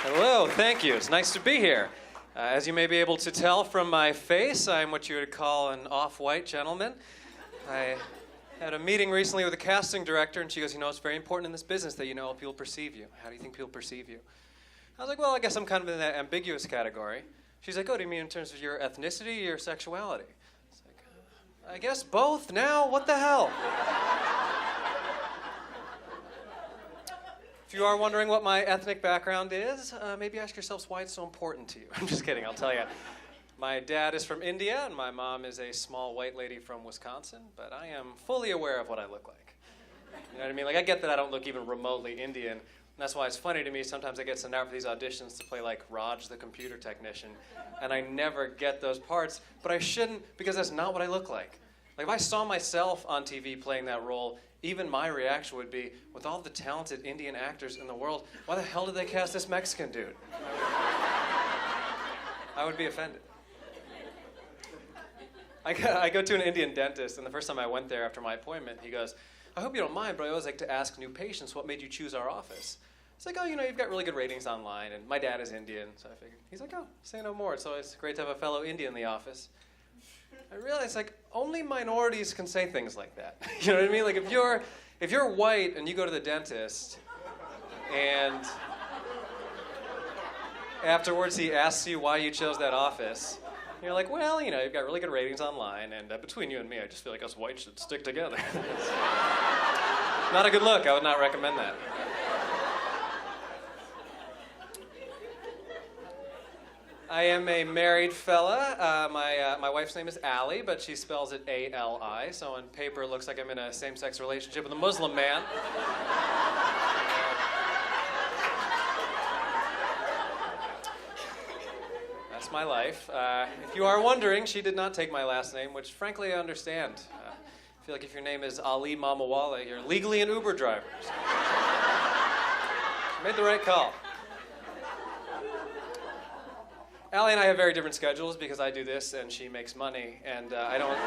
Hello, thank you. It's nice to be here. As you may be able to tell from my face, I'm what you would call an off-white gentleman. I had a meeting recently with a casting director, and she goes, it's very important in this business that you know how people perceive you. How do you think people perceive you? I was like, well, I guess I'm kind of in that ambiguous category. She's like, oh, do you mean in terms of your ethnicity or your sexuality? It's like, I guess both now. What the hell? If you are wondering what my ethnic background is, maybe ask yourselves why it's so important to you. I'm just kidding, I'll tell you. My dad is from India, and my mom is a small white lady from Wisconsin, but I am fully aware of what I look like. You know what I mean? Like, I get that I don't look even remotely Indian, and that's why it's funny to me. Sometimes I get sent out for these auditions to play, like, Raj, the computer technician, and I never get those parts, but I shouldn't, because that's not what I look like. Like, if I saw myself on TV playing that role, even my reaction would be, with all the talented Indian actors in the world, why the hell did they cast this Mexican dude? I would be offended. I go to an Indian dentist, and the first time I went there after my appointment, he goes, I hope you don't mind, but I always like to ask new patients what made you choose our office. It's like, oh, you've got really good ratings online, and my dad is Indian, so I figured. He's like, oh, say no more. It's always great to have a fellow Indian in the office. I realized, like, only minorities can say things like that. You know what I mean? Like, if you're white and you go to the dentist, and afterwards he asks you why you chose that office, and you're like, well, you've got really good ratings online, and between you and me, I just feel like us whites should stick together. Not a good look. I would not recommend that. I am a married fella. My wife's name is Allie, but she spells it A-L-I, so on paper it looks like I'm in a same-sex relationship with a Muslim man. That's my life. If you are wondering, she did not take my last name, which frankly I understand. I feel like if your name is Ali Mamawala, you're legally an Uber driver. So. She made the right call. Allie and I have very different schedules because I do this and she makes money, and I don't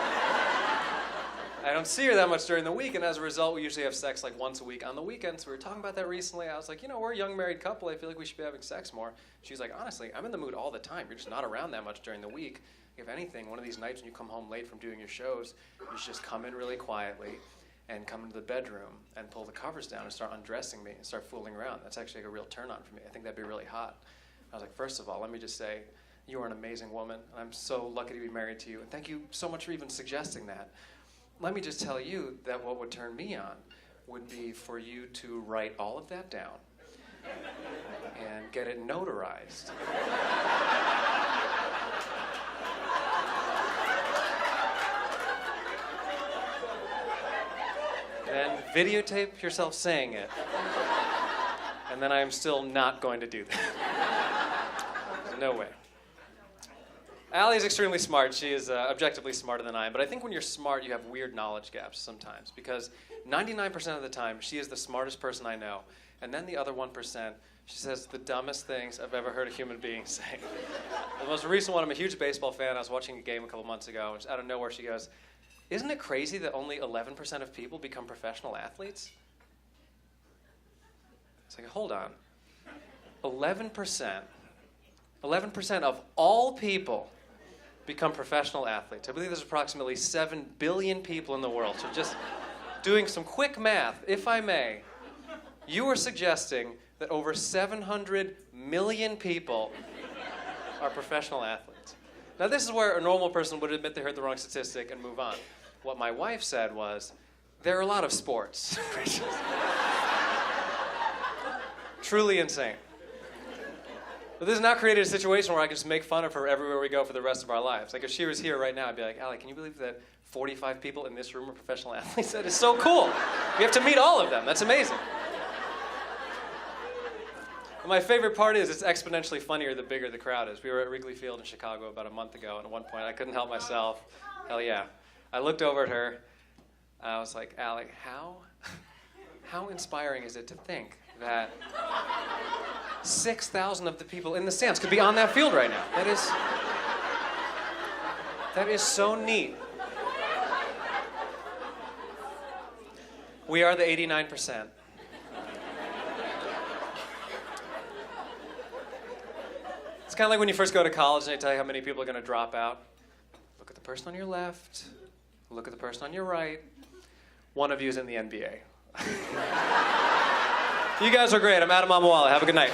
see her that much during the week, and as a result, we usually have sex like once a week on the weekends. We were talking about that recently. I was like, we're a young married couple. I feel like we should be having sex more. She's like, honestly, I'm in the mood all the time. You're just not around that much during the week. If anything, one of these nights when you come home late from doing your shows, you should just come in really quietly and come into the bedroom and pull the covers down and start undressing me and start fooling around. That's actually like a real turn-on for me. I think that'd be really hot. I was like, first of all, let me just say, you are an amazing woman, and I'm so lucky to be married to you, and thank you so much for even suggesting that. Let me just tell you that what would turn me on would be for you to write all of that down and get it notarized. Then videotape yourself saying it, and then I am still not going to do that. No way. Allie is extremely smart. She is objectively smarter than I am. But I think when you're smart, you have weird knowledge gaps sometimes. Because 99% of the time, she is the smartest person I know. And then the other 1%, she says the dumbest things I've ever heard a human being say. The most recent one, I'm a huge baseball fan. I was watching a game a couple months ago. And just out of nowhere, she goes, isn't it crazy that only 11% of people become professional athletes? It's like, hold on. 11% of all people become professional athletes. I believe there's approximately 7 billion people in the world. So just doing some quick math, if I may, you are suggesting that over 700 million people are professional athletes. Now this is where a normal person would admit they heard the wrong statistic and move on. What my wife said was, there are a lot of sports. Truly insane. But this has not created a situation where I can just make fun of her everywhere we go for the rest of our lives. Like, if she was here right now, I'd be like, Allie, can you believe that 45 people in this room are professional athletes? That is so cool. We have to meet all of them. That's amazing. And my favorite part is it's exponentially funnier the bigger the crowd is. We were at Wrigley Field in Chicago about a month ago, and at one point I couldn't help myself. Hell yeah. I looked over at her, and I was like, Allie, how inspiring is it to think that 6,000 of the people in the stands could be on that field right now? That is so neat. We are the 89%. kind of like when you first go to college and they tell you how many people are going to drop out. Look at the person on your left. Look at the person on your right. One of you is in the NBA. You guys are great. I'm Adam Mamawala. Have a good night.